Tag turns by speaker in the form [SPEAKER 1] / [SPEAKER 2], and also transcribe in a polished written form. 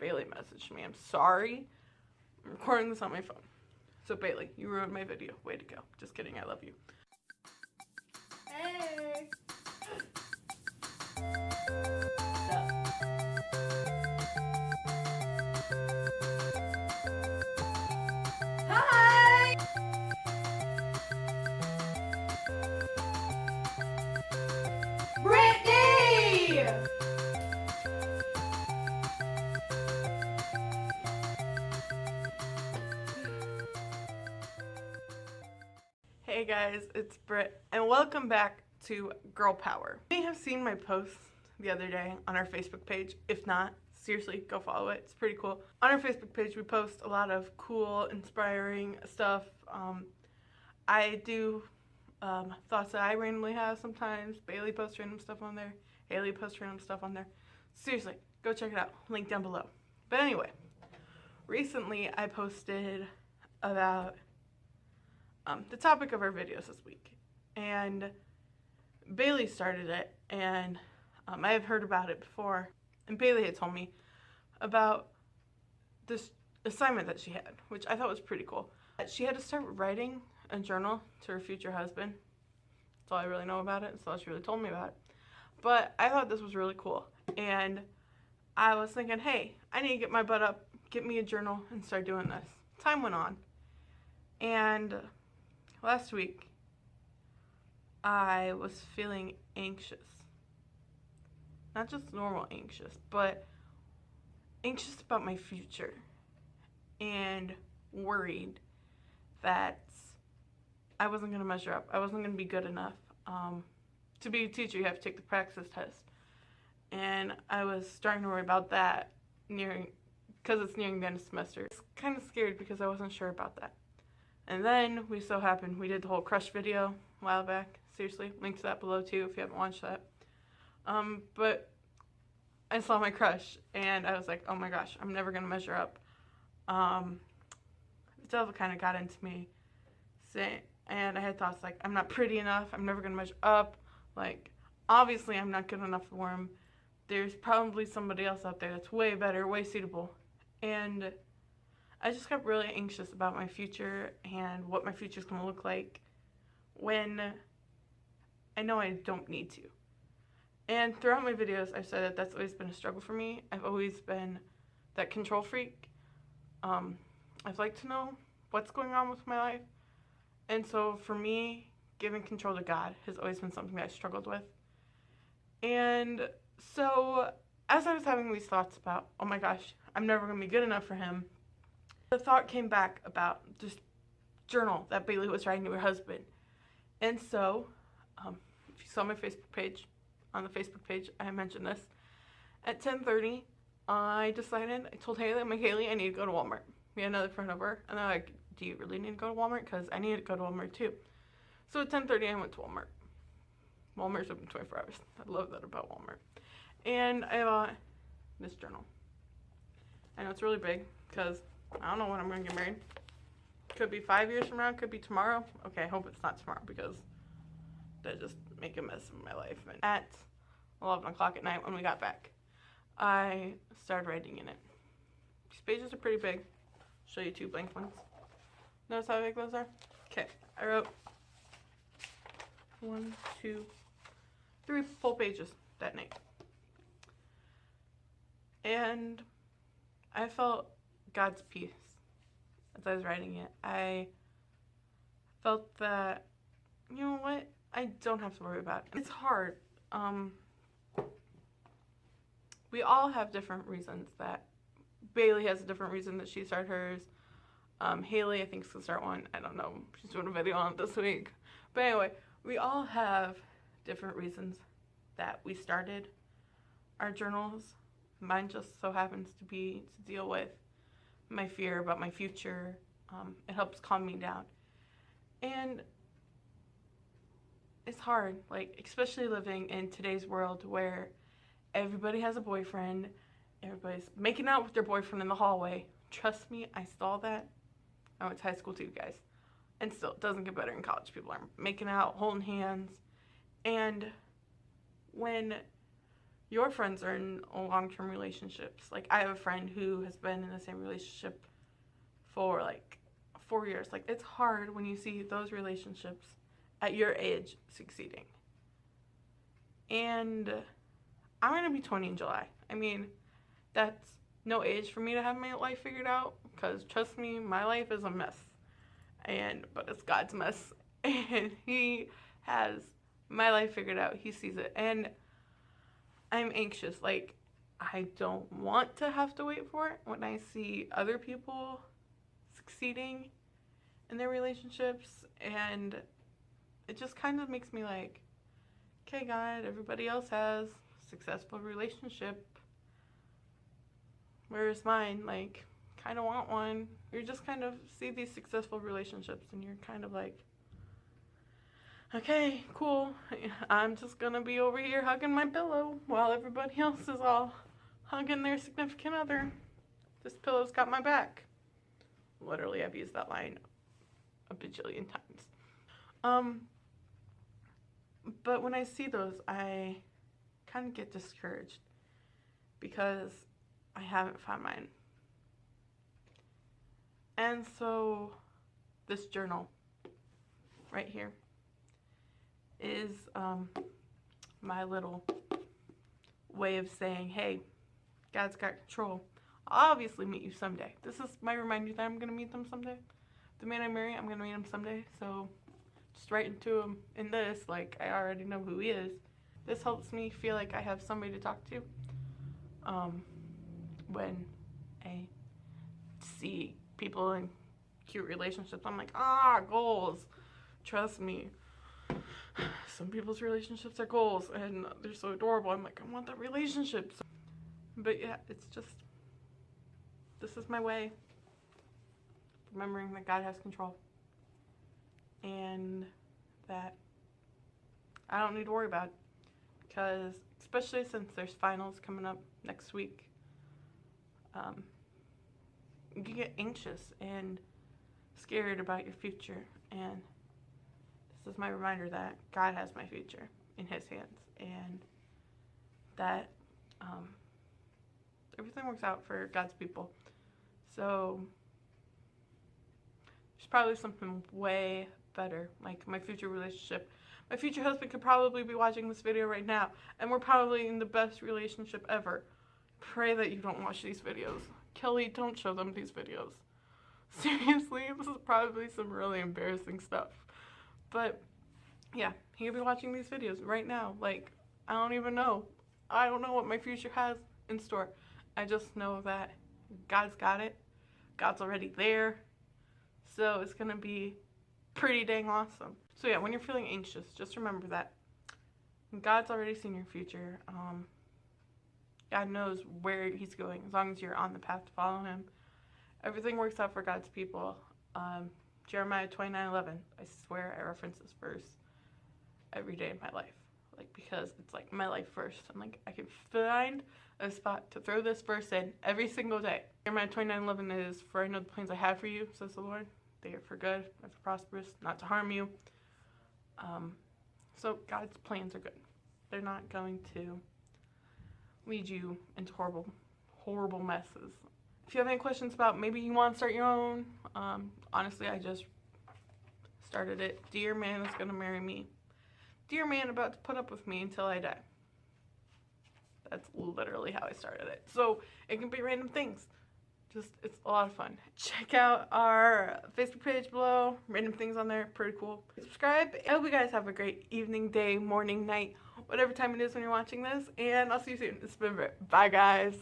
[SPEAKER 1] Bailey messaged me. I'm sorry. I'm recording this on my phone. So Bailey, you ruined my video. Way to go. Just kidding, I love you.
[SPEAKER 2] Hey! Hi! Brittany!
[SPEAKER 1] Hey guys, it's Britt, and welcome back to Girl Power. You may have seen my post the other day on our Facebook page. If not, seriously, go follow it. It's pretty cool. On our Facebook page, we post a lot of cool, inspiring stuff. I do thoughts that I randomly have sometimes. Bailey posts random stuff on there. Haley posts random stuff on there. Seriously, go check it out. Link down below. But anyway, recently I posted about the topic of our videos this week, and Bailey started it, and I have heard about it before, and Bailey had told me about this assignment that she had, which I thought was pretty cool. She had to start writing a journal to her future husband. That's all I really know about it. That's all she really told me about it. But I thought this was really cool, and I was thinking, hey, I need to get my butt up, get me a journal, and start doing this. Time went on, and last week I was feeling anxious. Not just normal anxious, but anxious about my future and worried that I wasn't going to measure up. I wasn't going to be good enough. To be a teacher, you have to take the praxis test. And I was starting to worry about that because it's nearing the end of the semester. I was kind of scared because I wasn't sure about that. And then we did the whole crush video a while back. Seriously, link to that below too if you haven't watched that. But I saw my crush and I was like, oh my gosh, I'm never going to measure up. The devil kind of got into me, and I had thoughts like, I'm not pretty enough, I'm never going to measure up. Like, obviously I'm not good enough for him. There's probably somebody else out there that's way better, way suitable. And I just got really anxious about my future and what my future's going to look like when I know I don't need to. And throughout my videos, I've said that that's always been a struggle for me. I've always been that control freak. I've liked to know what's going on with my life. And so for me, giving control to God has always been something that I struggled with. And so as I was having these thoughts about, oh my gosh, I'm never going to be good enough for him, the thought came back about this journal that Bailey was writing to her husband. And so, if you saw my Facebook page, on the Facebook page, I mentioned this. At 10:30, I told Haley, I'm like, Haley, I need to go to Walmart. We had another friend over, and they're like, do you really need to go to Walmart? Because I need to go to Walmart too. So at 10:30, I went to Walmart. Walmart's open 24 hours. I love that about Walmart. And I bought this journal. I know it's really big, because I don't know when I'm going to get married. Could be 5 years from now, could be tomorrow. Okay, I hope it's not tomorrow, because that just make a mess of my life. And at 11 o'clock at night when we got back, I started writing in it. These pages are pretty big. I'll show you two blank ones. Notice how big those are? Okay, I wrote 1, 2, 3 full pages that night. And I felt God's peace as I was writing it. I felt that, you know what, I don't have to worry about it. It's hard. We all have different reasons that Bailey has a different reason that she started hers. Haley, I think, is going to start one. I don't know. She's doing a video on it this week. But anyway, we all have different reasons that we started our journals. Mine just so happens to be to deal with my fear about my future. It helps calm me down. And it's hard, like, especially living in today's world where everybody has a boyfriend, everybody's making out with their boyfriend in the hallway. Trust me, I saw that. I went to high school too, guys. And still, it doesn't get better in college. People are making out, holding hands. And when your friends are in long-term relationships. Like, I have a friend who has been in the same relationship for like 4 years. Like, it's hard when you see those relationships at your age succeeding. And I'm going to be 20 in July. I mean, that's no age for me to have my life figured out, because trust me, my life is a mess. But it's God's mess. And he has my life figured out. He sees it. And I'm anxious. Like, I don't want to have to wait for it when I see other people succeeding in their relationships. And it just kind of makes me like, okay, God, everybody else has a successful relationship. Where's mine? Like, kind of want one. You just kind of see these successful relationships and you're kind of like, okay, cool. I'm just gonna be over here hugging my pillow while everybody else is all hugging their significant other. This pillow's got my back. Literally, I've used that line a bajillion times. But when I see those, I kind of get discouraged because I haven't found mine. And so this journal right here is my little way of saying, hey, God's got control. I'll obviously meet you someday. This is my reminder that I'm going to meet them someday. The man I marry, I'm going to meet him someday. So just writing to him in this, like, I already know who he is. This helps me feel like I have somebody to talk to when I see people in cute relationships. I'm like, goals. Trust me. Some people's relationships are goals and they're so adorable. I'm like, I want that relationship. But yeah, it's just, this is my way. Remembering that God has control. And that I don't need to worry about it. Because, especially since there's finals coming up next week, you get anxious and scared about your future. And this is my reminder that God has my future in his hands. And that everything works out for God's people. So there's probably something way better, like my future relationship. My future husband could probably be watching this video right now, and we're probably in the best relationship ever. Pray that you don't watch these videos. Kelly, don't show them these videos. Seriously, this is probably some really embarrassing stuff. But yeah, he could be watching these videos right now. Like, I don't even know. I don't know what my future has in store. I just know that God's got it. God's already there. So it's going to be pretty dang awesome. So yeah, when you're feeling anxious, just remember that God's already seen your future. God knows where he's going as long as you're on the path to follow him. Everything works out for God's people. Jeremiah 29:11. I swear I reference this verse every day in my life. Like, because it's like my life first. And like, I can find a spot to throw this verse in every single day. Jeremiah 29:11 is, for I know the plans I have for you, says the Lord. They are for good, not for prosperous, not to harm you. So God's plans are good. They're not going to lead you into horrible messes. If you have any questions about maybe you want to start your own, honestly, I just started it. Dear man is going to marry me. Dear man about to put up with me until I die. That's literally how I started it. So it can be random things. Just, it's a lot of fun. Check out our Facebook page below. Random things on there. Pretty cool. Subscribe. I hope you guys have a great evening, day, morning, night, whatever time it is when you're watching this. And I'll see you soon. It's been Britt. Bye, guys.